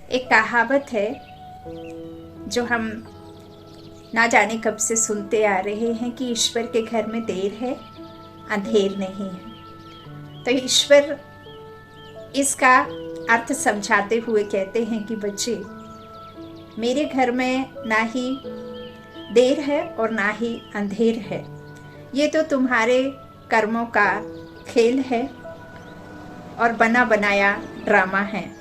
एक कहावत है जो हम ना जाने कब से सुनते आ रहे हैं कि ईश्वर के घर में देर है अंधेर नहीं है। तो ईश्वर इसका अर्थ समझाते हुए कहते हैं कि बच्चे, मेरे घर में ना ही देर है और ना ही अंधेर है, ये तो तुम्हारे कर्मों का खेल है और बना बनाया ड्रामा है।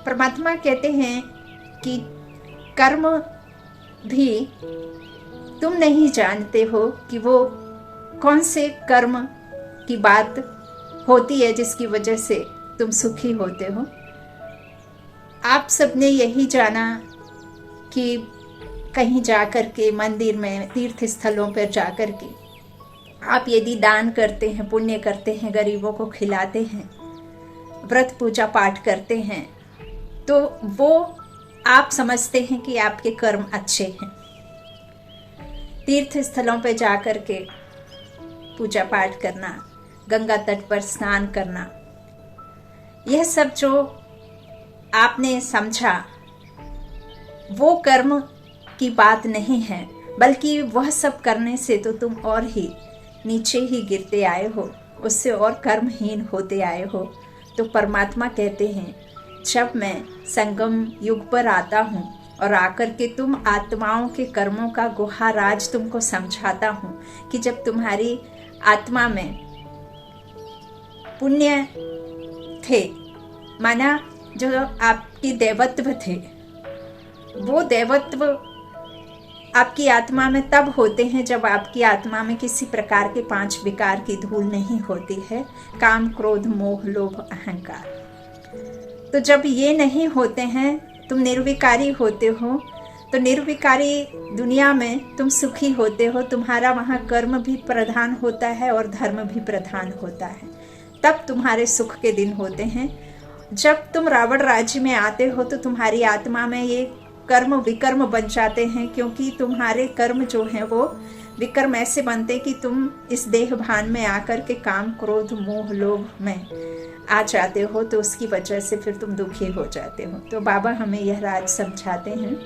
परमात्मा कहते हैं कि कर्म भी तुम नहीं जानते हो कि वो कौन से कर्म की बात होती है जिसकी वजह से तुम सुखी होते हो। आप सबने यही जाना कि कहीं जाकर के मंदिर में, तीर्थ स्थलों पर जाकर के आप यदि दान करते हैं, पुण्य करते हैं, गरीबों को खिलाते हैं, व्रत पूजा पाठ करते हैं, तो वो आप समझते हैं कि आपके कर्म अच्छे हैं। तीर्थ स्थलों पर जाकर के पूजा पाठ करना, गंगा तट पर स्नान करना, यह सब जो आपने समझा वो कर्म की बात नहीं है, बल्कि वह सब करने से तो तुम और ही नीचे ही गिरते आए हो, उससे और कर्महीन होते आए हो। तो परमात्मा कहते हैं, जब मैं संगम युग पर आता हूँ और आकर के तुम आत्माओं के कर्मों का गुहा राज तुमको समझाता हूँ कि जब तुम्हारी आत्मा में पुण्य थे, माना जो आपकी देवत्व थे, वो देवत्व आपकी आत्मा में तब होते हैं जब आपकी आत्मा में किसी प्रकार के 5 विकार की धूल नहीं होती है, काम, क्रोध, मोह, लोभ, अहंकार। तो जब ये नहीं होते हैं, तुम निर्विकारी होते हो, तो निर्विकारी दुनिया में तुम सुखी होते हो। तुम्हारा वहाँ कर्म भी प्रधान होता है और धर्म भी प्रधान होता है, तब तुम्हारे सुख के दिन होते हैं। जब तुम रावण राज्य में आते हो तो तुम्हारी आत्मा में ये कर्म विकर्म बन जाते हैं, क्योंकि तुम्हारे कर्म जो हैं वो विकर्म ऐसे बनते कि तुम इस देह भान में आकर के काम, क्रोध, मोह, लोभ में आ जाते हो, तो उसकी वजह से फिर तुम दुखी हो जाते हो। तो बाबा हमें यह राज समझाते हैं।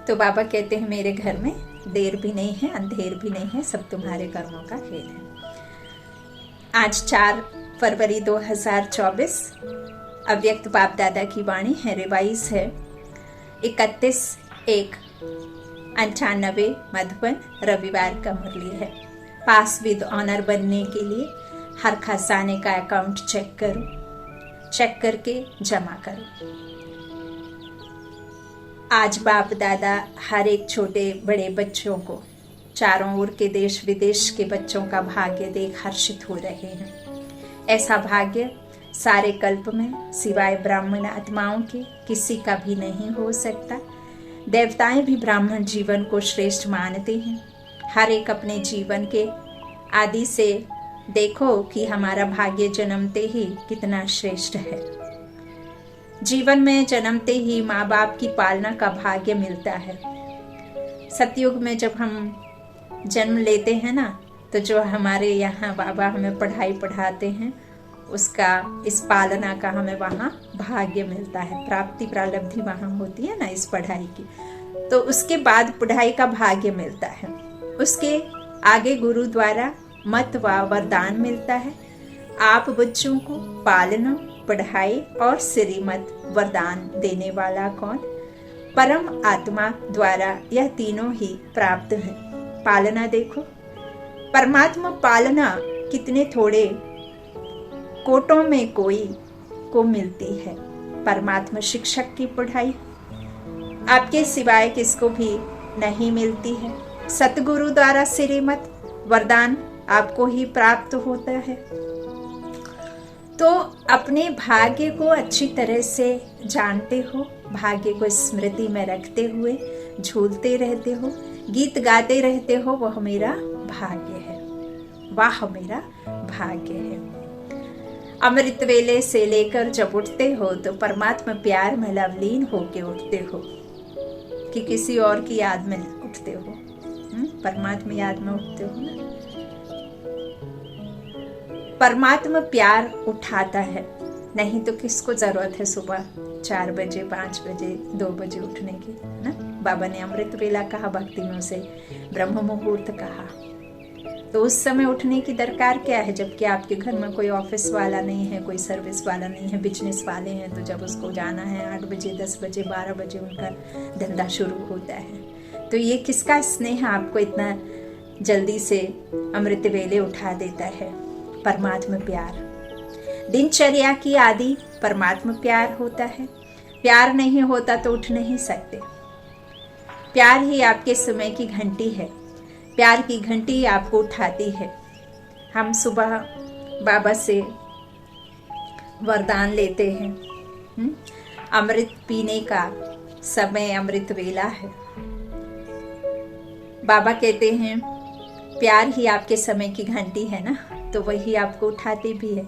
तो बाबा कहते हैं, मेरे घर में देर भी नहीं है अंधेर भी नहीं है, सब तुम्हारे कर्मों का खेल है। आज 4 फरवरी 2024 अव्यक्त बाप दादा की वाणी है, रिवाइज है 31/1/98 मधुबन, रविवार का मुरली है। पास विद ऑनर बनने के लिए हर खजाने का अकाउंट चेक करो, चेक करके जमा करो। आज बाप दादा हर एक छोटे बड़े बच्चों को, चारों ओर के देश विदेश के बच्चों का भाग्य देख हर्षित हो रहे हैं। ऐसा भाग्य सारे कल्प में सिवाय ब्राह्मण आत्माओं के किसी का भी नहीं हो सकता। देवताएं भी ब्राह्मण जीवन को श्रेष्ठ मानते हैं। हर एक अपने जीवन के आदि से देखो कि हमारा भाग्य जन्मते ही कितना श्रेष्ठ है। जीवन में जन्मते ही माँ बाप की पालना का भाग्य मिलता है। सतयुग में जब हम जन्म लेते हैं ना, तो जो हमारे यहाँ बाबा हमें पढ़ाई पढ़ाते हैं, उसका, इस पालना का हमें वहाँ भाग्य मिलता है। प्राप्ति प्रारब्धि वहाँ होती है ना इस पढ़ाई की, तो उसके बाद पढ़ाई का भाग्य मिलता है। उसके आगे गुरु द्वारा मत व वरदान मिलता है। आप बच्चों को पालना, पढ़ाई और श्रीमत वरदान देने वाला कौन? परम आत्मा द्वारा यह तीनों ही प्राप्त है। पालना देखो, परमात्मा पालना कितने थोड़े कोटों में कोई को मिलती है। परमात्मा शिक्षक की पढ़ाई आपके सिवाय किसको भी नहीं मिलती है। सतगुरु द्वारा श्रीमत वरदान आपको ही प्राप्त होता है। तो अपने भाग्य को अच्छी तरह से जानते हो, भाग्य को स्मृति में रखते हुए झूलते रहते हो, गीत गाते रहते हो, वह मेरा भाग्य है, वाह मेरा भाग्य है। अमृत वेले से लेकर जब उठते हो तो परमात्मा प्यार में लवलीन होके उठते हो कि किसी और की याद में उठते हो? परमात्मा याद में उठते हो ना। परमात्मा प्यार उठाता है, नहीं तो किसको जरूरत है सुबह 4 बजे, 5 बजे, 2 बजे उठने की, है ना। बाबा ने अमृत वेला कहा, भक्ति में उसे ब्रह्म मुहूर्त कहा। तो उस समय उठने की दरकार क्या है, जबकि आपके घर में कोई ऑफिस वाला नहीं है, कोई सर्विस वाला नहीं है, बिजनेस वाले हैं, तो जब उसको जाना है 8 बजे, 10 बजे, 12 बजे उनका धंधा शुरू होता है। तो ये किसका स्नेह आपको इतना जल्दी से अमृत वेले उठा देता है? परमात्मा प्यार। दिनचर्या की आदि परमात्मा प्यार होता है। प्यार नहीं होता तो उठ नहीं सकते। प्यार ही आपके समय की घंटी है। प्यार की घंटी आपको उठाती है। हम सुबह बाबा से वरदान लेते हैं, अमृत पीने का समय अमृत वेला है। बाबा कहते हैं प्यार ही आपके समय की घंटी है ना, तो वही आपको उठाती भी है।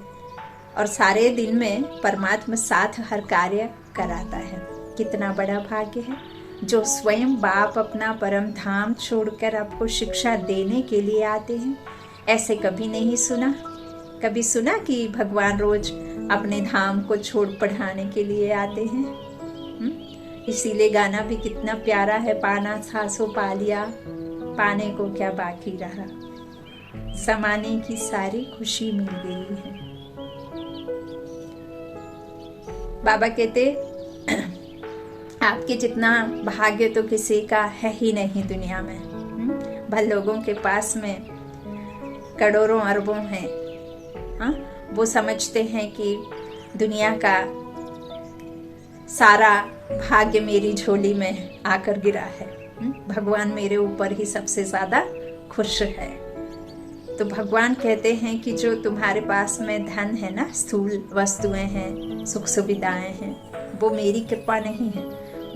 और सारे दिन में परमात्मा साथ हर कार्य कराता है। कितना बड़ा भाग्य है जो स्वयं बाप अपना परम धाम छोड़कर आपको शिक्षा देने के लिए आते हैं। ऐसे कभी नहीं सुना। कभी सुना कि भगवान रोज अपने धाम को छोड़ पढ़ाने के लिए आते हैं? इसीलिए गाना भी कितना प्यारा है, पाना था सो पा लिया, पाने को क्या बाकी रहा, समाने की सारी खुशी मिल गई है। बाबा कहते आपके जितना भाग्य तो किसी का है ही नहीं दुनिया में। भले लोगों के पास में करोड़ों अरबों हैं, हाँ, वो समझते हैं कि दुनिया का सारा भाग्य मेरी झोली में आकर गिरा है। भगवान मेरे ऊपर ही सबसे ज्यादा खुश है। तो भगवान कहते हैं कि जो तुम्हारे पास में धन है ना, स्थूल वस्तुएं हैं, सुख सुविधाएं हैं, वो मेरी कृपा नहीं है।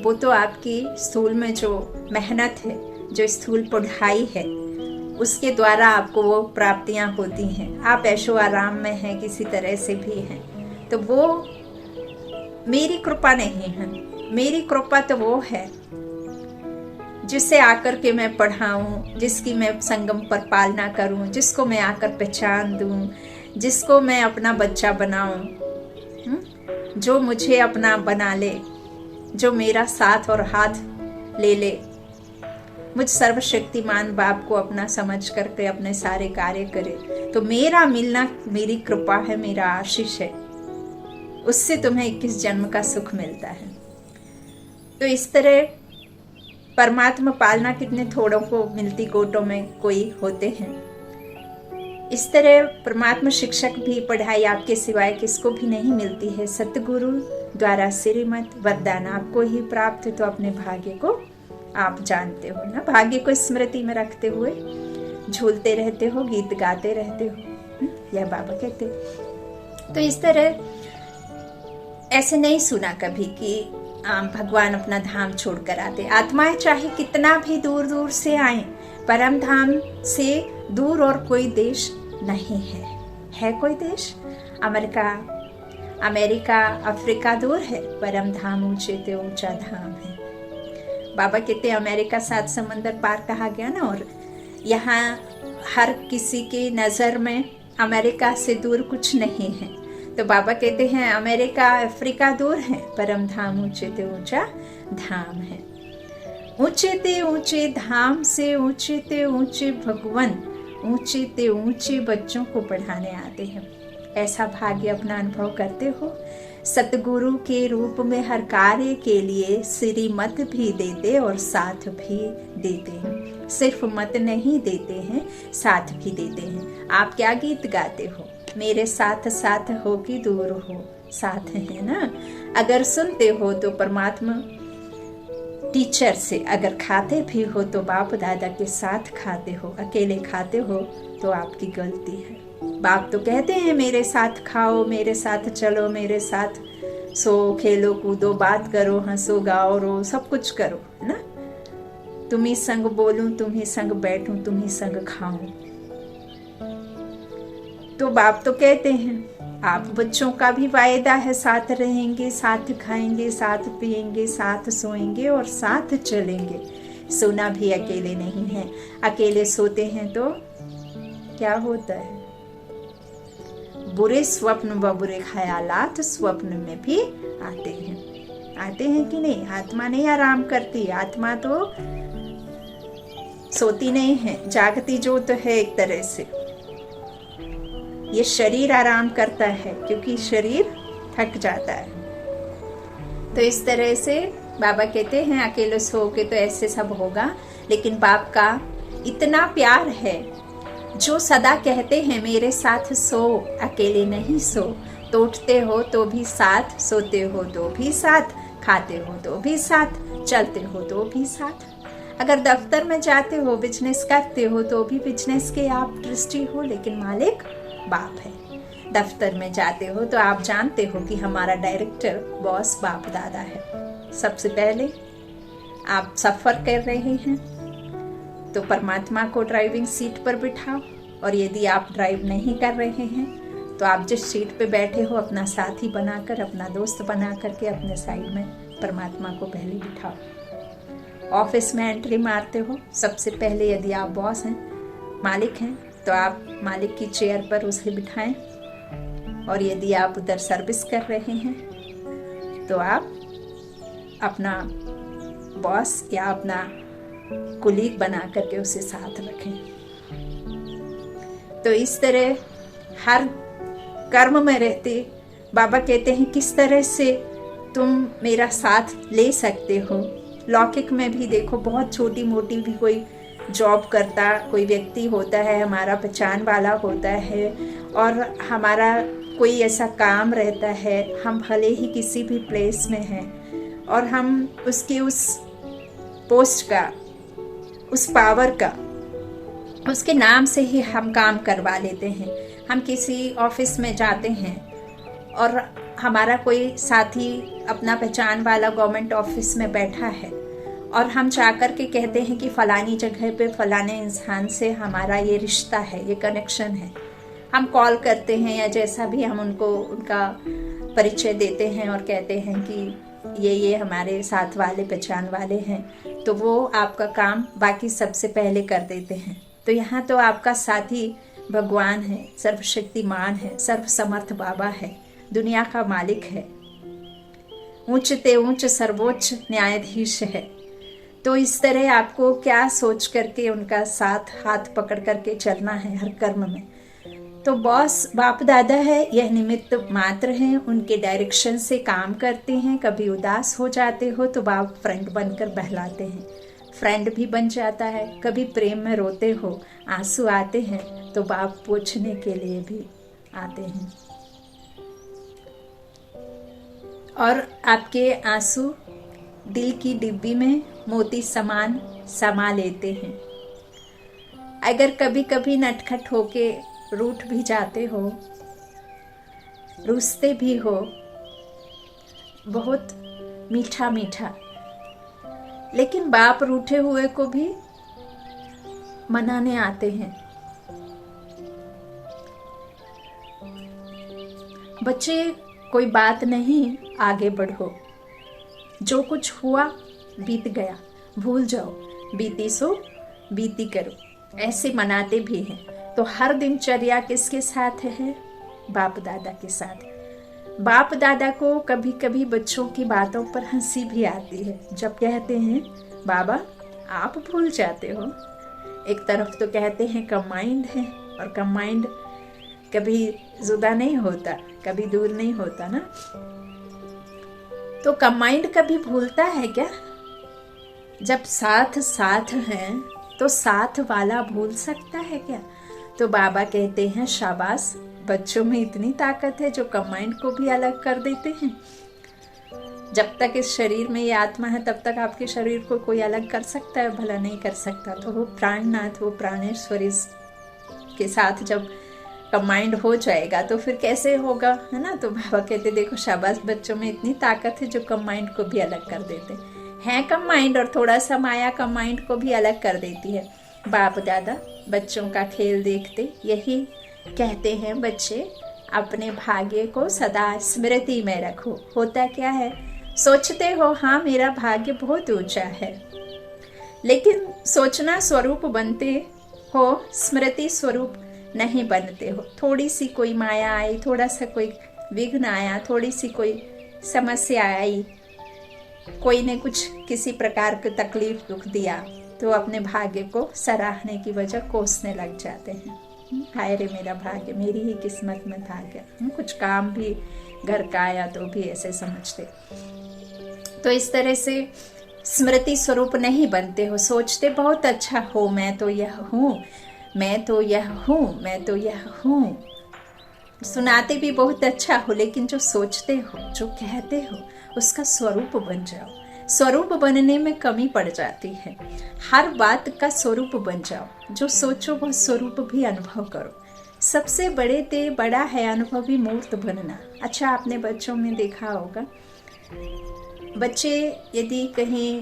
वो तो आपकी स्थूल में जो मेहनत है, जो स्थूल पढ़ाई है, उसके द्वारा आपको वो प्राप्तियां होती हैं। आप ऐशो आराम में हैं, किसी तरह से भी हैं, तो वो मेरी कृपा नहीं है। मेरी कृपा तो वो है जिसे आकर के मैं पढ़ाऊं, जिसकी मैं संगम पर पालना करूं, जिसको मैं आकर पहचान दूं, जिसको मैं अपना बच्चा बनाऊं, जो मुझे अपना बना ले, जो मेरा साथ और हाथ ले ले, मुझ सर्वशक्तिमान बाप को अपना समझ करके अपने सारे कार्य करे। तो मेरा मिलना मेरी कृपा है, मेरा आशीष है। उससे तुम्हें 21 जन्म का सुख मिलता है। तो इस तरह परमात्मा पालना कितने थोड़ों को मिलती, कोटों में कोई होते हैं। इस तरह परमात्मा शिक्षक भी पढ़ाई आपके सिवाय किसको भी नहीं मिलती है। सतगुरु द्वारा श्रीमत वरदान आपको ही प्राप्त, तो अपने भाग्य को आप जानते हो ना। भाग्य को स्मृति में रखते हुए झूलते रहते हो, गीत गाते रहते हो, यह बाबा कहते। तो इस तरह ऐसे नहीं सुना कभी कि भगवान अपना धाम छोड़कर आते। आत्माएं चाहे कितना भी दूर दूर से आए, परम धाम से दूर और कोई देश नहीं है। है कोई देश? अमेरिका, अफ्रीका दूर है, परम धाम ऊंचे ते ऊंचा धाम है। बाबा कहते अमेरिका 7 समंदर पार कहा गया ना, और यहाँ हर किसी की नजर में अमेरिका से दूर कुछ नहीं है। तो बाबा कहते हैं अमेरिका, अफ्रीका दूर है, परम धाम ऊंचे ते ऊंचा धाम है। ऊंचे ते ऊंचे धाम से ऊंचे ते ऊंचे भगवान, ऊंचे ते ऊंचे बच्चों को पढ़ाने आते हैं। ऐसा भाग्य अपना अनुभव करते हो। सतगुरु के रूप में हर कार्य के लिए श्रीमत भी देते और साथ भी देते हैं। सिर्फ मत नहीं देते हैं, साथ भी देते हैं। आप क्या गीत गाते हो? मेरे साथ साथ हो कि दूर हो, साथ है ना। अगर सुनते हो तो परमात्मा टीचर से, अगर खाते भी हो तो बाप दादा के साथ खाते हो, अकेले खाते हो तो आपकी गलती है। बाप तो कहते हैं मेरे साथ खाओ, मेरे साथ चलो, मेरे साथ सो, खेलो, कूदो, बात करो, हंसो, गाओ, रो, सब कुछ करो, है ना। तुम्ही संग बोलूं, तुम्ही संग बैठूं, तुम्ही संग खाऊं। तो बाप तो कहते हैं आप बच्चों का भी वायदा है, साथ रहेंगे, साथ खाएंगे, साथ पिएंगे, साथ सोएंगे और साथ चलेंगे। सोना भी अकेले नहीं है। अकेले सोते हैं तो क्या होता है? बुरे स्वप्न व बुरे ख्यालात स्वप्न में भी आते हैं कि नहीं। आत्मा नहीं आराम करती, आत्मा तो सोती नहीं है, जागती जो तो है एक तरह से। ये शरीर आराम करता है क्योंकि शरीर थक जाता है। तो इस तरह से बाबा कहते हैं अकेले सोओगे तो ऐसे सब होगा, लेकिन बाप का इतना प्यार है जो सदा कहते हैं मेरे साथ सो, अकेले नहीं सो। तो उठते हो तो भी साथ, सोते हो तो भी साथ, खाते हो तो भी साथ, चलते हो तो भी साथ। अगर दफ्तर में जाते हो, बिजनेस करते हो तो भी बिजनेस के आप ट्रस्टी हो, लेकिन मालिक बाप है। दफ्तर में जाते हो तो आप जानते हो कि हमारा डायरेक्टर बॉस बाप दादा है। सबसे पहले आप सफर कर रहे हैं तो परमात्मा को ड्राइविंग सीट पर बिठाओ, और यदि आप ड्राइव नहीं कर रहे हैं तो आप जिस सीट पे बैठे हो अपना साथी बनाकर, अपना दोस्त बना करके अपने साइड में परमात्मा को पहले बिठाओ। ऑफिस में एंट्री मारते हो, सबसे पहले यदि आप बॉस हैं, मालिक हैं, तो आप मालिक की चेयर पर उसे बिठाएं, और यदि आप उधर सर्विस कर रहे हैं तो आप अपना बॉस या अपना कुलीग बना करके उसे साथ रखें। तो इस तरह हर कर्म में रहते बाबा कहते हैं किस तरह से तुम मेरा साथ ले सकते हो। लौकिक में भी देखो, बहुत छोटी मोटी भी कोई जॉब करता कोई व्यक्ति होता है, हमारा पहचान वाला होता है, और हमारा कोई ऐसा काम रहता है, हम भले ही किसी भी प्लेस में हैं और हम उसकी उस पोस्ट का, उस पावर का, उसके नाम से ही हम काम करवा लेते हैं। हम किसी ऑफिस में जाते हैं और हमारा कोई साथी अपना पहचान वाला गवर्नमेंट ऑफिस में बैठा है, और हम जाकर के कहते हैं कि फलानी जगह पे फलाने इंसान से हमारा ये रिश्ता है, ये कनेक्शन है। हम कॉल करते हैं या जैसा भी हम उनको उनका परिचय देते हैं और कहते हैं कि ये हमारे साथ वाले पहचान वाले हैं, तो वो आपका काम बाकी सबसे पहले कर देते हैं। तो यहाँ तो आपका साथी भगवान है, सर्वशक्तिमान है, सर्वसमर्थ बाबा है, दुनिया का मालिक है, ऊंचते ऊंच सर्वोच्च न्यायाधीश है। तो इस तरह आपको क्या सोच करके उनका साथ हाथ पकड़ करके चलना है हर कर्म में। तो बॉस बाप दादा है, यह निमित्त मात्र हैं, उनके डायरेक्शन से काम करते हैं। कभी उदास हो जाते हो तो बाप फ्रेंड बनकर बहलाते हैं, फ्रेंड भी बन जाता है। कभी प्रेम में रोते हो, आंसू आते हैं तो बाप पूछने के लिए भी आते हैं, और आपके आंसू दिल की डिब्बी में मोती समान समा लेते हैं। अगर कभी कभी नटखट होके रूठ भी जाते हो, रूसते भी हो, बहुत मीठा मीठा, लेकिन बाप रूठे हुए को भी मनाने आते हैं। बच्चे कोई बात नहीं, आगे बढ़ो, जो कुछ हुआ बीत गया, भूल जाओ, बीती सो बीती करो, ऐसे मनाते भी हैं। तो हर दिनचर्या किसके साथ है? बाप दादा के साथ। बाप दादा को कभी कभी बच्चों की बातों पर हंसी भी आती है, जब कहते हैं बाबा आप भूल जाते हो। एक तरफ तो कहते हैं कंबाइंड है, और कंबाइंड कभी जुदा नहीं होता, कभी दूर नहीं होता ना। तो कंबाइंड कभी भूलता है क्या? जब साथ साथ हैं तो साथ वाला भूल सकता है क्या? तो बाबा कहते हैं शाबाश, बच्चों में इतनी ताकत है जो कंबाइंड को भी अलग कर देते हैं। जब तक इस शरीर में ये आत्मा है तब तक आपके शरीर को कोई अलग कर सकता है? भला नहीं कर सकता। तो वो प्राणनाथ, वो प्राणेश्वरी के साथ जब कंबाइंड हो जाएगा तो फिर कैसे होगा, है ना। तो बाबा कहते देखो शाबाश, बच्चों में इतनी ताकत है जो कंबाइंड को भी अलग कर देते हैं। कंबाइंड और थोड़ा सा माया कंबाइंड को भी अलग कर देती है। बाप दादा बच्चों का खेल देखते यही कहते हैं, बच्चे अपने भाग्य को सदा स्मृति में रखो। होता क्या है, सोचते हो हाँ मेरा भाग्य बहुत ऊंचा है, लेकिन सोचना स्वरूप बनते हो स्मृति स्वरूप नहीं बनते हो। थोड़ी सी कोई माया आई, थोड़ा सा कोई विघ्न आया, थोड़ी सी कोई समस्या आई, कोई ने कुछ किसी प्रकार की तकलीफ दुख दिया, तो अपने भाग्य को सराहने की वजह कोसने लग जाते हैं। हाय रे मेरा भाग्य, मेरी ही किस्मत में था क्या। कुछ काम भी घर का आया तो भी ऐसे समझते। तो इस तरह से स्मृति स्वरूप नहीं बनते हो। सोचते बहुत अच्छा हो, मैं तो यह हूँ, मैं तो यह हूँ, मैं तो यह हूँ। सुनाते भी बहुत अच्छा हो, लेकिन जो सोचते हो, जो कहते हो, उसका स्वरूप बन जाओ। स्वरूप बनने में कमी पड़ जाती है। हर बात का स्वरूप बन जाओ। जो सोचो वह स्वरूप भी अनुभव करो। सबसे बड़ा है अनुभवी मूर्त बनना। अच्छा, आपने बच्चों में देखा होगा, बच्चे यदि कहीं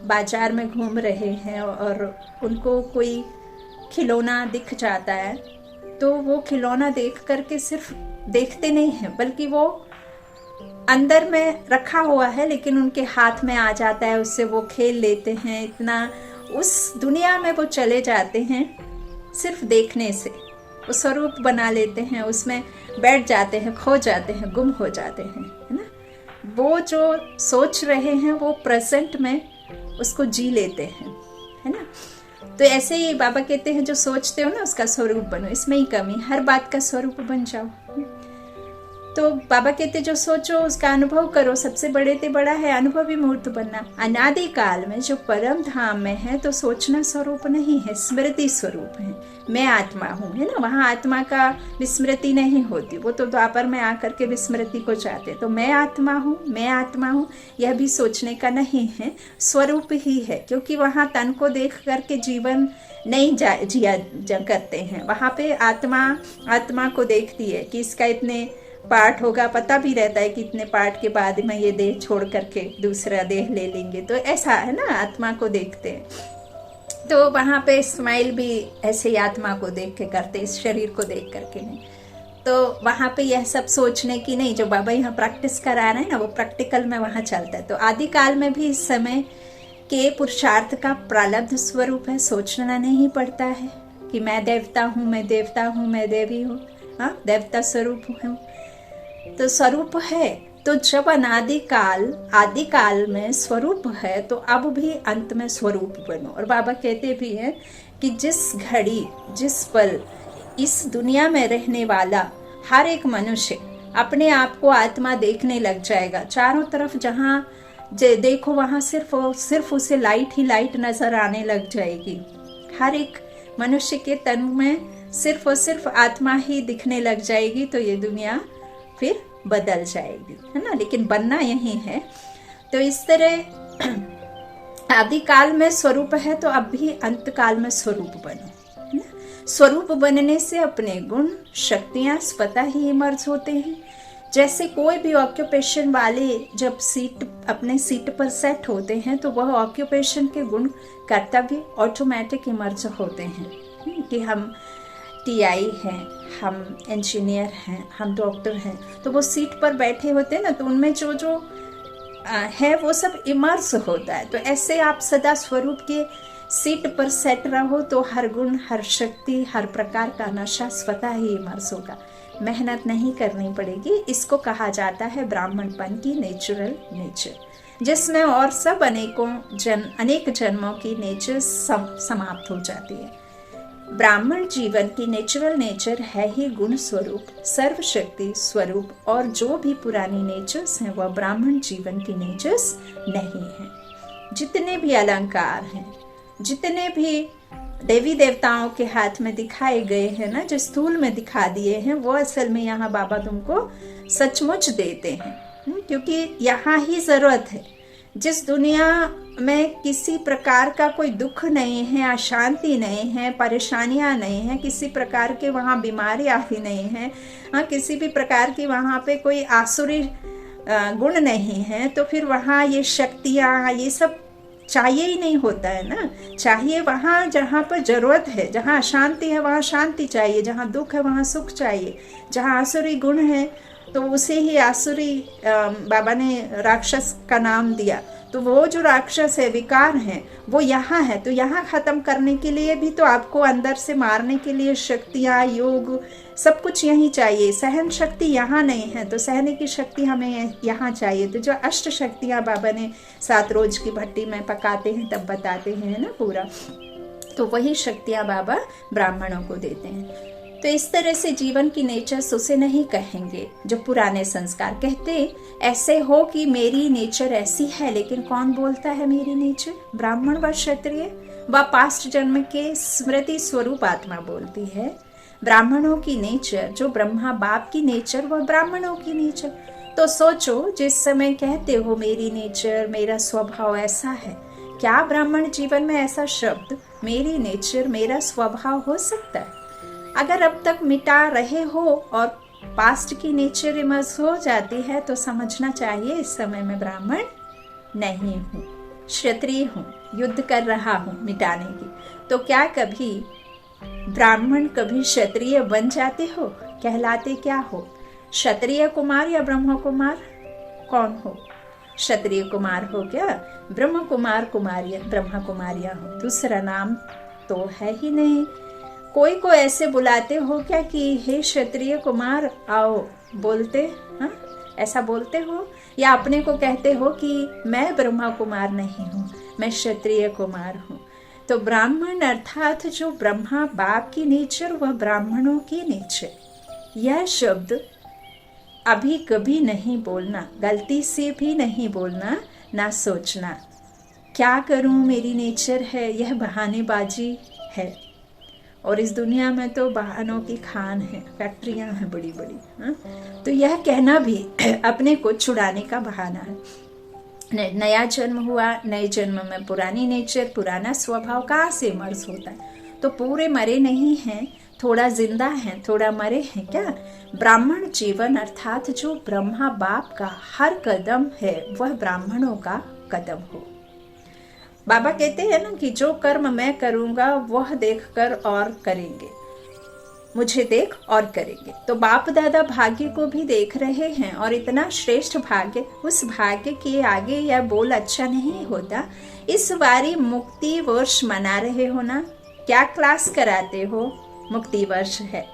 बाजार में घूम रहे हैं और उनको कोई खिलौना दिख जाता है, तो वो खिलौना देख करके सिर्फ देखते नहीं हैं, बल्कि वो अंदर में रखा हुआ है लेकिन उनके हाथ में आ जाता है, उससे वो खेल लेते हैं। इतना उस दुनिया में वो चले जाते हैं, सिर्फ देखने से वो स्वरूप बना लेते हैं, उसमें बैठ जाते हैं, खो जाते हैं, गुम हो जाते हैं, है ना। वो जो सोच रहे हैं वो प्रेजेंट में उसको जी लेते हैं, है ना। तो ऐसे ही बाबा कहते हैं, जो सोचते हो ना उसका स्वरूप बनो। इसमें ही कमी, हर बात का स्वरूप बन जाओ। तो बाबा कहते जो सोचो उसका अनुभव करो। सबसे बड़ा है अनुभवी मूर्त बनना। अनादि काल में जो परम धाम में है तो सोचना स्वरूप नहीं है, स्मृति स्वरूप है। मैं आत्मा हूँ, है ना। वहाँ आत्मा का विस्मृति नहीं होती, वो तो द्वापर में आकर के विस्मृति को चाहते। तो मैं आत्मा हूँ, मैं आत्मा हूँ, यह भी सोचने का नहीं है, स्वरूप ही है। क्योंकि वहाँ तन को देख करके जीवन नहीं जिया करते हैं। वहाँ पे आत्मा को देखती है कि इसका इतने पार्ट होगा, पता भी रहता है कि इतने पार्ट के बाद में ये देह छोड़ करके दूसरा देह ले लेंगे। तो ऐसा है ना, आत्मा को देखते हैं। तो वहाँ पे स्माइल भी ऐसे ही आत्मा को देख के करते, इस शरीर को देख करके नहीं। तो वहाँ पे यह सब सोचने की नहीं, जो बाबा यहाँ प्रैक्टिस करा रहे हैं ना, वो प्रैक्टिकल में वहाँ चलता है। तो आदि काल में भी इस समय के पुरुषार्थ का प्रारब्ध स्वरूप है। सोचना नहीं पड़ता है कि मैं देवता हूँ, मैं देवता हूँ, मैं देवी हूँ। हाँ, देवता स्वरूप हूँ, तो स्वरूप है। तो जब आदि काल में स्वरूप है, तो अब भी अंत में स्वरूप बनो। और बाबा कहते भी हैं कि जिस घड़ी, जिस पल इस दुनिया में रहने वाला हर एक मनुष्य अपने आप को आत्मा देखने लग जाएगा, चारों तरफ जहाँ देखो वहाँ सिर्फ उसे लाइट ही लाइट नजर आने लग जाएगी। हर एक मनुष्य के तन में सिर्फ और सिर्फ आत्मा ही दिखने लग जाएगी। तो ये दुनिया फिर बदल जाएगी, है ना। लेकिन बनना यही है। तो इस तरह आदि काल में स्वरूप है, तो अब भी अंत काल में स्वरूप बनो। स्वरूप बनने से अपने गुण, शक्तियां स्वतः ही इमर्ज होते हैं। जैसे कोई भी ऑक्यूपेशन वाले जब अपने सीट पर सेट होते हैं, तो वह ऑक्यूपेशन के गुण, कर्तव्य ऑटोमेटिक इमर्ज होते हैं कि हम TI हैं, हम इंजीनियर हैं, हम डॉक्टर हैं। तो वो सीट पर बैठे होते हैं ना, तो उनमें जो है वो सब इमर्स होता है। तो ऐसे आप सदा स्वरूप के सीट पर सेट रहो, तो हर गुण, हर शक्ति, हर प्रकार का नशा स्वतः ही इमर्स होगा। मेहनत नहीं करनी पड़ेगी। इसको कहा जाता है ब्राह्मणपन की नेचुरल नेचर, जिसमें और सब अनेक जन्मों की नेचर समाप्त हो जाती है। ब्राह्मण जीवन की नेचुरल नेचर है ही गुण स्वरूप, सर्वशक्ति स्वरूप। और जो भी पुरानी नेचर्स हैं वह ब्राह्मण जीवन की नेचर्स नहीं है। जितने भी अलंकार हैं, जितने भी देवी देवताओं के हाथ में दिखाए गए हैं ना, जो स्थूल में दिखा दिए हैं, वो असल में यहाँ बाबा तुमको सचमुच देते हैं। क्योंकि यहाँ ही जरूरत है। जिस दुनिया में किसी प्रकार का कोई दुख नहीं है, अशांति नहीं है, परेशानियां नहीं है, किसी प्रकार के वहाँ बीमारियां भी नहीं है, हाँ, किसी भी प्रकार की वहाँ पे कोई आसुरी गुण नहीं है, तो फिर वहाँ ये शक्तियाँ, ये सब चाहिए ही नहीं होता है ना। चाहिए वहाँ जहाँ पर जरूरत है, जहाँ अशांति है वहाँ शांति चाहिए, जहाँ दुख है वहाँ सुख चाहिए, जहाँ आसुरी गुण है तो उसे ही आसुरी बाबा ने राक्षस का नाम दिया। तो वो जो राक्षस है, विकार है, वो यहाँ है। तो यहाँ खत्म करने के लिए भी तो आपको अंदर से मारने के लिए शक्तियाँ, योग, सब कुछ यहीं चाहिए। सहन शक्ति यहाँ नहीं है, तो सहने की शक्ति हमें यहाँ चाहिए। तो जो अष्ट शक्तियाँ बाबा ने 7 रोज की भट्टी में पकाते हैं तब बताते हैं ना पूरा, तो वही शक्तियाँ बाबा ब्राह्मणों को देते हैं। तो इस तरह से जीवन की नेचर्स उसे नहीं कहेंगे जो पुराने संस्कार कहते ऐसे हो कि मेरी नेचर ऐसी है, लेकिन कौन बोलता है मेरी नेचर? ब्राह्मण व क्षत्रिय व पास्ट जन्म के स्मृति स्वरूप आत्मा बोलती है। ब्राह्मणों की नेचर जो ब्रह्मा बाप की नेचर, वह ब्राह्मणों की नेचर। तो सोचो, जिस समय कहते हो मेरी नेचर, मेरा स्वभाव ऐसा है, क्या ब्राह्मण जीवन में ऐसा शब्द मेरी नेचर, मेरा स्वभाव हो सकता है? अगर अब तक मिटा रहे हो और पास्ट की नेचर इमर्ज हो जाती है तो समझना चाहिए इस समय मैं ब्राह्मण नहीं हूँ, क्षत्रिय हूँ, युद्ध कर रहा हूँ मिटाने की। तो क्या कभी ब्राह्मण कभी क्षत्रिय बन जाते हो? कहलाते क्या हो? क्षत्रिय कुमार या ब्रह्म कुमार? कौन हो? क्षत्रिय कुमार हो क्या? ब्रह्म कुमार कुमारियां, ब्रह्म कुमारियां हो, दूसरा नाम तो है ही नहीं। कोई को ऐसे बुलाते हो क्या कि हे क्षत्रिय कुमार आओ, बोलते? हाँ, ऐसा बोलते हो? या अपने को कहते हो कि मैं ब्रह्मा कुमार नहीं हूँ, मैं क्षत्रिय कुमार हूँ? तो ब्राह्मण अर्थात जो ब्रह्मा बाप की नेचर, वह ब्राह्मणों की नेचर, यह शब्द अभी कभी नहीं बोलना, गलती से भी नहीं बोलना, ना सोचना क्या करूं मेरी नेचर है, यह बहानेबाजी है। और इस दुनिया में तो बहानों की खान है, फैक्ट्रियां हैं बड़ी बड़ी। हाँ? तो यह कहना भी अपने को छुड़ाने का बहाना है। नया जन्म हुआ, नए जन्म में पुरानी नेचर, पुराना स्वभाव कहाँ से मर्ज होता है? तो पूरे मरे नहीं हैं, थोड़ा जिंदा हैं, थोड़ा मरे हैं क्या? ब्राह्मण जीवन अर्थात जो ब्रह्मा बाप का हर कदम है वह ब्राह्मणों का कदम हो। बाबा कहते हैं ना कि जो कर्म मैं करूंगा वह देखकर और करेंगे, मुझे देख और करेंगे। तो बाप दादा भाग्य को भी देख रहे हैं, और इतना श्रेष्ठ भाग्य, उस भाग्य के आगे यह बोल अच्छा नहीं होता। इस बारी मुक्ति वर्ष मना रहे हो ना, क्या क्लास कराते हो? मुक्ति वर्ष है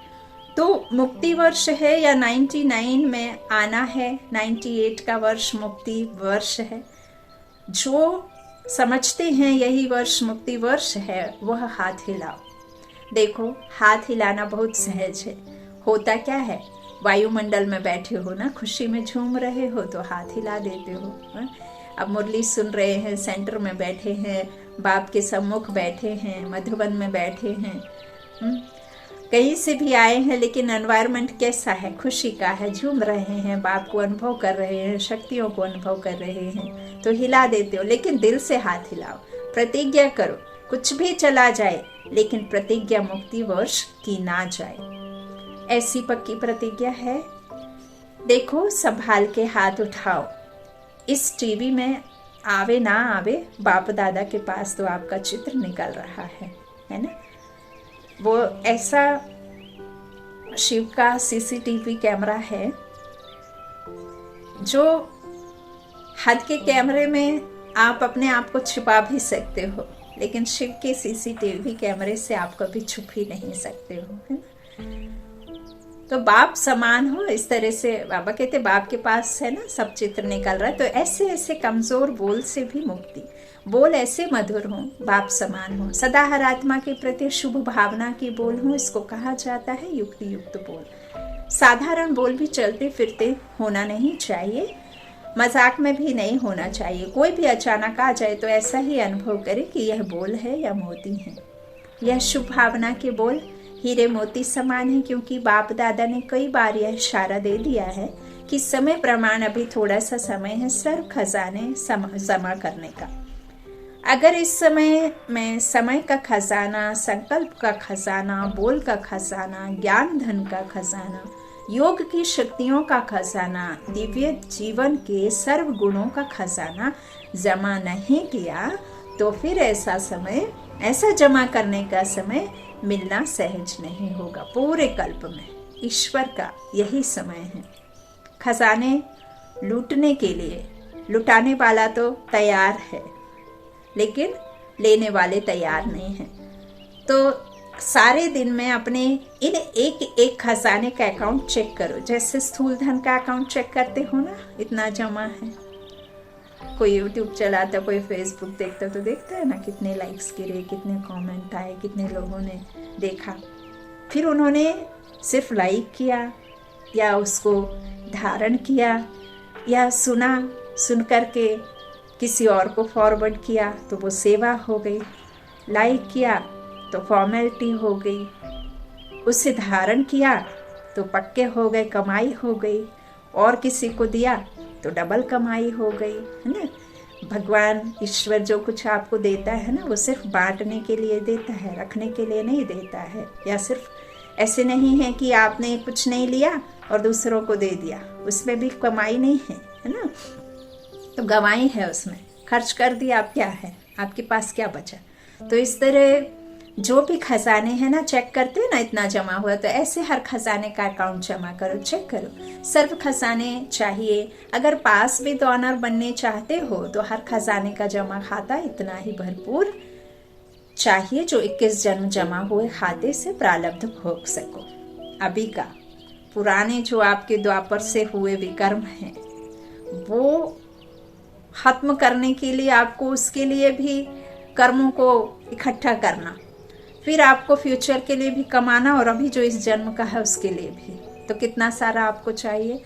तो मुक्ति वर्ष है, या 99 में आना है, 98 का वर्ष मुक्ति वर्ष है। जो समझते हैं यही वर्ष मुक्ति वर्ष है वह हाथ हिलाओ। देखो, हाथ हिलाना बहुत सहज है। होता क्या है, वायुमंडल में बैठे हो ना, खुशी में झूम रहे हो तो हाथ हिला देते हो। अब मुरली सुन रहे हैं, सेंटर में बैठे हैं, बाप के सम्मुख बैठे हैं, मधुबन में बैठे हैं, कहीं से भी आए हैं, लेकिन एनवायरनमेंट कैसा है? खुशी का है, झूम रहे हैं, बाप को अनुभव कर रहे हैं, शक्तियों को अनुभव कर रहे हैं, तो हिला देते हो। लेकिन दिल से हाथ हिलाओ, प्रतिज्ञा करो, कुछ भी चला जाए लेकिन प्रतिज्ञा मुक्ति वर्ष की ना जाए, ऐसी पक्की प्रतिज्ञा है। देखो, संभाल के हाथ उठाओ। इस टीवी में आवे ना आवे, बाप दादा के पास तो आपका चित्र निकल रहा है ना? वो ऐसा शिव का सीसीटीवी कैमरा है जो हद के कैमरे में आप अपने आप को छिपा भी सकते हो, लेकिन शिव के सीसीटीवी कैमरे से आप कभी छुप ही नहीं सकते हो, है ना? तो बाप समान हो, इस तरह से बाबा कहते बाप के पास है ना सब चित्र निकल रहा है। तो ऐसे ऐसे कमजोर बोल से भी मुक्ति, बोल ऐसे मधुर हो, बाप समान हो, सदा हर आत्मा के प्रति शुभ भावना की बोल हो, इसको कहा जाता है युक्ति युक्त बोल। साधारण बोल भी चलते फिरते होना नहीं चाहिए, मजाक में भी नहीं होना चाहिए। कोई भी अचानक आ जाए तो ऐसा ही अनुभव करे कि यह बोल है या मोती है। यह शुभ भावना के बोल हीरे मोती समान है, क्योंकि बाप दादा ने कई बार यह इशारा दे दिया है कि समय प्रमाण अभी थोड़ा सा समय है सर्व खजाने जमा करने का। अगर इस समय में समय का खजाना, संकल्प का खजाना, बोल का खजाना, ज्ञान धन का खजाना, योग की शक्तियों का खजाना, दिव्य जीवन के सर्व गुणों का खजाना जमा नहीं किया, तो फिर ऐसा समय, ऐसा जमा करने का समय मिलना सहज नहीं होगा। पूरे कल्प में ईश्वर का यही समय है। खजाने लूटने के लिए लुटाने वाला तो तैयार है, लेकिन लेने वाले तैयार नहीं हैं। तो सारे दिन में अपने इन एक एक खजाने का अकाउंट चेक करो, जैसे स्थूल धन का अकाउंट चेक करते हो ना, इतना जमा है। कोई यूट्यूब चलाता, कोई फेसबुक देखता तो देखता है ना कितने लाइक्स गिरे, कितने कमेंट आए, कितने लोगों ने देखा। फिर उन्होंने सिर्फ लाइक किया या उसको धारण किया या सुना, सुन करके किसी और को फॉरवर्ड किया तो वो सेवा हो गई, लाइक किया तो फॉर्मेलिटी हो गई, उसे धारण किया तो पक्के हो गए, कमाई हो गई, और किसी को दिया तो डबल कमाई हो गई, है ना। भगवान ईश्वर जो कुछ आपको देता है ना, वो सिर्फ बांटने के लिए देता है, रखने के लिए नहीं देता है। या सिर्फ ऐसे नहीं है कि आपने कुछ नहीं लिया और दूसरों को दे दिया, उसमें भी कमाई नहीं है ना। तो गवाई है, उसमें खर्च कर दिया, आप क्या है, आपके पास क्या बचा। तो इस तरह जो भी खजाने हैं ना, चेक करते हैं ना इतना जमा हुआ, तो ऐसे हर खजाने का अकाउंट जमा करो, चेक करो। सर्व खजाने चाहिए। अगर पास विद ऑनर बनने चाहते हो तो हर खजाने का जमा खाता इतना ही भरपूर चाहिए जो 21 जन्म जमा हुए खाते से प्रारब्ध भोग सको। अभी का पुराने जो आपके द्वापर से हुए विकर्म हैं, वो खत्म करने के लिए आपको उसके लिए भी कर्मों को इकट्ठा करना, फिर आपको फ्यूचर के लिए भी कमाना, और अभी जो इस जन्म का है उसके लिए भी। तो कितना सारा आपको चाहिए।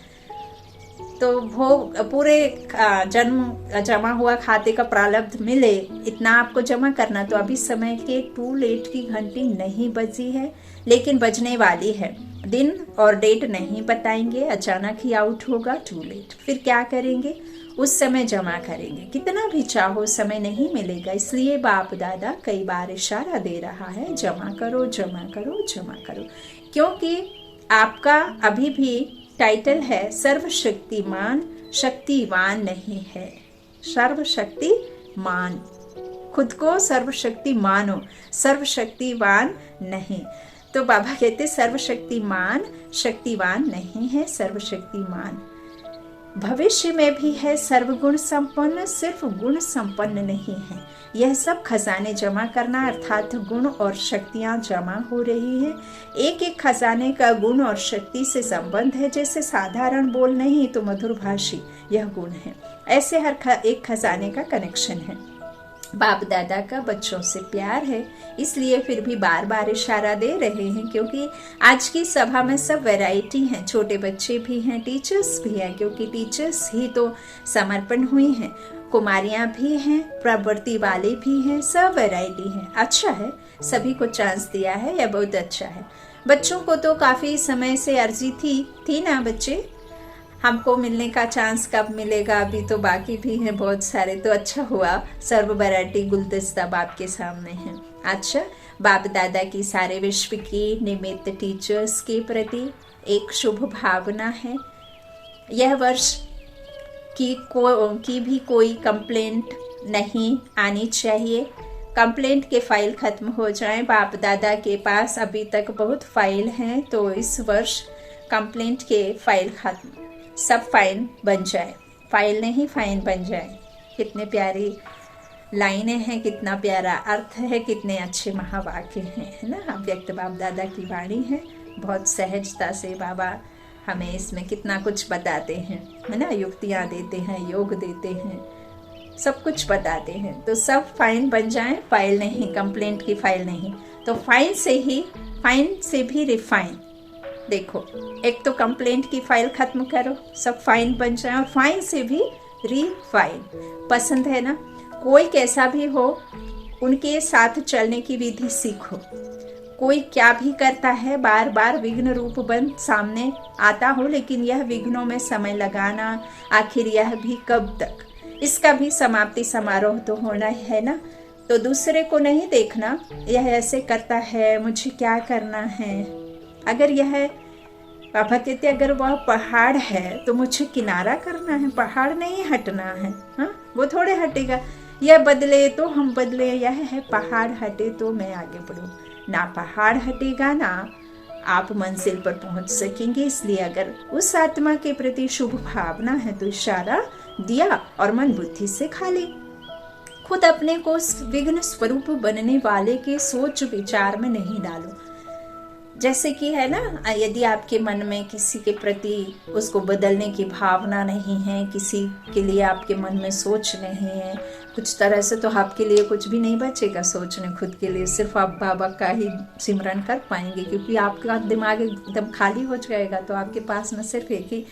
तो भोग पूरे जन्म जमा हुआ खाते का प्रारब्ध मिले, इतना आपको जमा करना। तो अभी समय के टू लेट की घंटी नहीं बजी है, लेकिन बजने वाली है। दिन और डेट नहीं बताएंगे, अचानक ही आउट होगा, टू लेट। फिर क्या करेंगे, उस समय जमा करेंगे। कितना भी चाहो समय नहीं मिलेगा, इसलिए बाप दादा कई बार इशारा दे रहा है, जमा करो, जमा करो, जमा करो। क्योंकि आपका अभी भी टाइटल है सर्वशक्तिमान, शक्तिवान नहीं है। सर्वशक्तिमान, खुद को सर्वशक्ति मानो, सर्वशक्तिवान नहीं। तो बाबा कहते सर्वशक्तिमान, शक्तिवान नहीं है, सर्वशक्तिमान। भविष्य में भी है सर्वगुण संपन्न, सिर्फ गुण संपन्न नहीं है। यह सब खजाने जमा करना अर्थात गुण और शक्तियां जमा हो रही है। एक एक खजाने का गुण और शक्ति से संबंध है। जैसे साधारण बोल नहीं तो मधुरभाषी, यह गुण है। ऐसे हर एक खजाने का कनेक्शन है। बाप दादा का बच्चों से प्यार है, इसलिए फिर भी बार बार इशारा दे रहे हैं, क्योंकि आज की सभा में सब वैरायटी हैं। छोटे बच्चे भी हैं, टीचर्स भी हैं, क्योंकि टीचर्स ही तो समर्पण हुई हैं। कुमारियां भी हैं, प्रवृत्ति वाले भी हैं, सब वैरायटी हैं। अच्छा है, सभी को चांस दिया है, यह बहुत अच्छा है। बच्चों को तो काफी समय से अर्जी थी ना बच्चे, हमको मिलने का चांस कब मिलेगा, अभी तो बाकी भी हैं बहुत सारे। तो अच्छा हुआ, सर्व वैरायटी गुलदस्ता बाप के सामने है। अच्छा, बाप दादा की सारे विश्व की निमित्त टीचर्स के प्रति एक शुभ भावना है। यह वर्ष की भी कोई कंप्लेंट नहीं आनी चाहिए। कंप्लेंट के फाइल खत्म हो जाएं। बाप दादा के पास अभी तक बहुत फाइल हैं, तो इस वर्ष कंप्लेंट के फाइल खत्म, सब फाइन बन जाए। फाइल नहीं, फाइन बन जाए। कितने प्यारी लाइनें हैं, कितना प्यारा अर्थ है, कितने अच्छे महावाक्य हैं, है ना। व्यक्त बाप दादा की वाणी है, बहुत सहजता से बाबा हमें इसमें कितना कुछ बताते हैं, है ना। युक्तियाँ देते हैं, योग देते हैं, सब कुछ बताते हैं। तो सब फाइन बन जाए, फाइल नहीं, कंप्लेंट की फाइल नहीं। तो फाइन से भी रिफाइन। देखो, एक तो कंप्लेंट की फाइल खत्म करो, सब फाइन बन जाए, और फाइन से भी रिफाइन। पसंद है ना। कोई कैसा भी हो, उनके साथ चलने की विधि सीखो। कोई क्या भी करता है, बार बार विघ्न रूप बन सामने आता हो, लेकिन यह विघ्नों में समय लगाना, आखिर यह भी कब तक, इसका भी समाप्ति समारोह तो होना है ना। तो दूसरे को नहीं देखना, यह ऐसे करता है, मुझे क्या करना है। अगर यह पापा कहते अगर वह पहाड़ है तो मुझे किनारा करना है, पहाड़ नहीं हटना है। हाँ, वो थोड़े हटेगा। यह बदले तो हम बदले, यह है पहाड़ हटे तो मैं आगे बढ़ूं। ना पहाड़ हटेगा, ना आप मंजिल पर पहुंच सकेंगे। इसलिए अगर उस आत्मा के प्रति शुभ भावना है तो इशारा दिया और मन बुद्धि से खा ले। खुद अपने को विघ्न स्वरूप बनने वाले के सोच विचार में नहीं डालो। जैसे कि है ना, यदि आपके मन में किसी के प्रति उसको बदलने की भावना नहीं है, किसी के लिए आपके मन में सोच नहीं है कुछ तरह से, तो आपके लिए कुछ भी नहीं बचेगा सोचने खुद के लिए। सिर्फ आप बाबा का ही सिमरन कर पाएंगे, क्योंकि आपका दिमाग एकदम खाली हो जाएगा। तो आपके पास न सिर्फ एक ही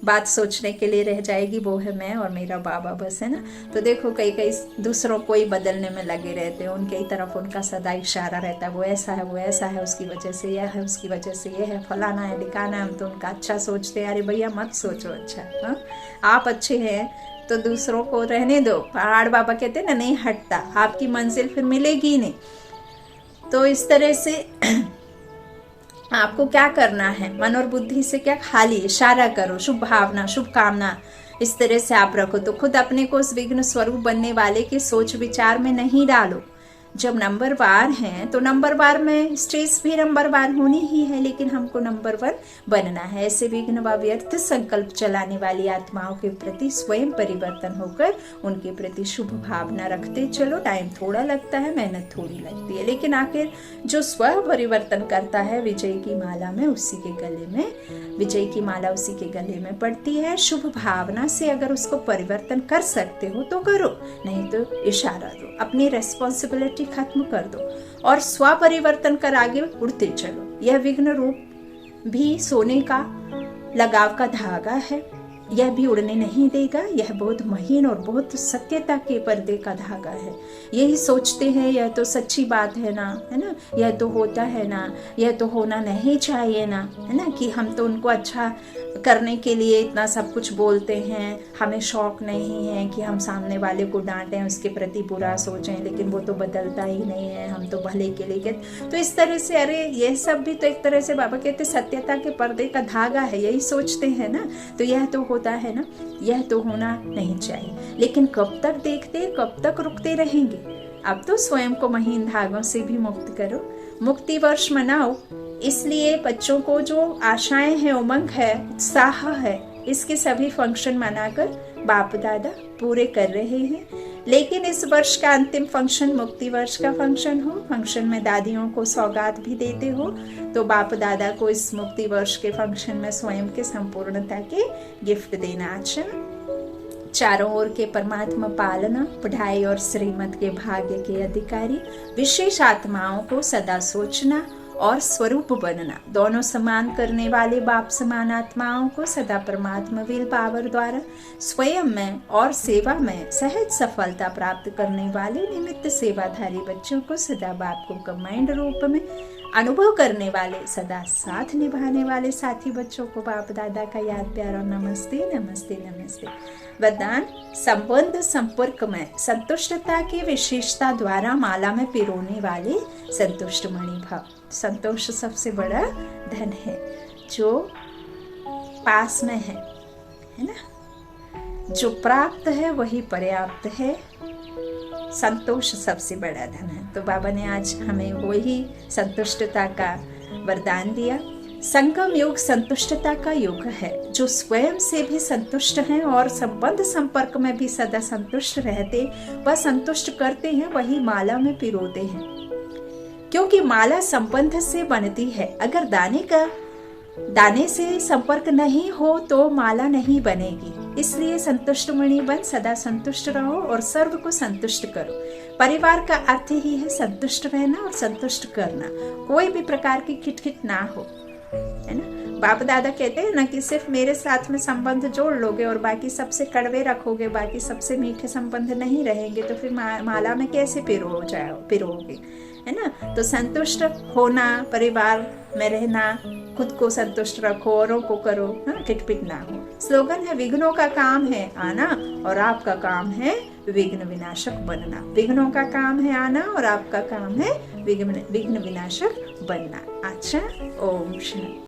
बात सोचने के लिए रह जाएगी, वो है मैं और मेरा बाबा, बस, है ना। तो देखो कई दूसरों को ही बदलने में लगे रहते हैं, उनके ही तरफ उनका सदा इशारा रहता है, वो ऐसा है, वो ऐसा है, उसकी वजह से यह है, उसकी वजह से यह है, फलाना है, ढिकाना है। हम तो उनका अच्छा सोचते हैं। अरे भैया मत सोचो अच्छा, हाँ आप अच्छे हैं तो दूसरों को रहने दो। पहाड़ बाबा कहते हैं ना, नहीं हटता, आपकी मंजिल फिर मिलेगी नहीं। तो इस तरह से आपको क्या करना है, मन और बुद्धि से क्या खाली इशारा करो, शुभ भावना, शुभ कामना इस तरह से आप रखो। तो खुद अपने को उस विघ्न स्वरूप बनने वाले के सोच विचार में नहीं डालो। जब नंबर वार हैं तो नंबर वार में स्ट्रेस भी नंबर वार होनी ही है, लेकिन हमको नंबर 1 बनना है। ऐसे विघ्न व व्यर्थ संकल्प चलाने वाली आत्माओं के प्रति स्वयं परिवर्तन होकर उनके प्रति शुभ भावना रखते चलो। टाइम थोड़ा लगता है, मेहनत थोड़ी लगती है, लेकिन आखिर जो स्व परिवर्तन करता है विजय की माला में उसी के गले में, विजय की माला उसी के गले में पड़ती है। शुभ भावना से अगर उसको परिवर्तन कर सकते हो तो करो, नहीं तो इशारा दो, अपनी रेस्पॉन्सिबिलिटी खत्म कर दो और स्व परिवर्तन कर आगे उड़ते चलो। यह विघ्न रूप भी सोने का लगाव का धागा है, यह भी उड़ने नहीं देगा। यह बहुत महीन और बहुत सत्यता के पर्दे का धागा है। यही सोचते हैं यह तो सच्ची बात है ना, है ना, यह तो होता है ना, यह तो होना नहीं चाहिए ना, है ना, कि हम तो उनको अच्छा करने के लिए इतना सब कुछ बोलते हैं, हमें शौक नहीं है कि हम सामने वाले को डांटें, उसके प्रति बुरा सोचें, लेकिन वो तो बदलता ही नहीं है, हम तो भले के लिए कहते। तो इस तरह से अरे यह सब भी तो एक तरह से बाबा कहते सत्यता के पर्दे का धागा है, यही सोचते हैं ना। तो यह तो होता है ना, यह तो होना नहीं चाहिए, लेकिन कब तक देखते, कब तक रुकते रहेंगे। अब तो स्वयं को महीन धागों से भी मुक्त करो, मुक्ति वर्ष मनाओ। इसलिए बच्चों को जो आशाएं हैं, उमंग है, उत्साह है, इसके सभी फंक्शन मनाकर बाप दादा पूरे कर रहे हैं। लेकिन इस वर्ष का अंतिम फंक्शन मुक्ति वर्ष का फंक्शन हो, फंक्शन में दादियों को सौगात भी देते हो, तो बाप दादा को इस मुक्ति वर्ष के फंक्शन में स्वयं के संपूर्णता के गिफ्ट देना। अच्छा, चारों ओर के परमात्मा पालना, पढ़ाई और श्रीमत के भाग्य के अधिकारी विशेष आत्माओं को सदा सोचना और स्वरूप बनना, दोनों समान करने वाले बाप समान आत्माओं को सदा परमात्मा विल पावर द्वारा स्वयं में और सेवा में सहज सफलता प्राप्त करने वाले निमित्त सेवाधारी बच्चों को सदा बाप को कमांड रूप में अनुभव करने वाले, सदा साथ निभाने वाले साथी बच्चों को बाप दादा का याद प्यार और नमस्ते नमस्ते नमस्ते। वरदान, संबंध संपर्क में संतुष्टता की विशेषता द्वारा माला में पिरोने वाले संतुष्ट मणि भाव। संतोष सबसे बड़ा धन है जो पास में है ना, जो प्राप्त है वही पर्याप्त है। संतोष सबसे बड़ा धन है। तो बाबा ने आज हमें वही संतुष्टता का वरदान दिया। संगम योग संतुष्टता का योग है, जो स्वयं से भी संतुष्ट हैं और संबंध संपर्क में भी सदा संतुष्ट रहते व संतुष्ट करते हैं, वही माला में पिरोते हैं। क्योंकि माला संबंध से बनती है। अगर दाने से संपर्क नहीं हो तो माला नहीं बनेगी। इसलिए संतुष्ट मणि बन सदा संतुष्ट रहो और सर्व को संतुष्ट करो। परिवार का अर्थ ही है संतुष्ट रहना और संतुष्ट करना, कोई भी प्रकार की खिटखिट ना हो, है ना। बाप दादा कहते हैं ना कि सिर्फ मेरे साथ में संबंध जोड़ लोगे और बाकी सबसे कड़वे रखोगे, बाकी सबसे मीठे संबंध नहीं रहेंगे, तो फिर माला में कैसे पिरोगे, है ना। तो संतुष्ट होना, परिवार में रहना, खुद को संतुष्ट रखो, औरों को करो, खिटपिट ना हो। स्लोगन है, विघ्नों का काम है आना और आपका काम है विघ्न विनाशक बनना। विघ्नों का काम है आना और आपका काम है विघ्न विनाशक बनना। अच्छा, ओम शांति।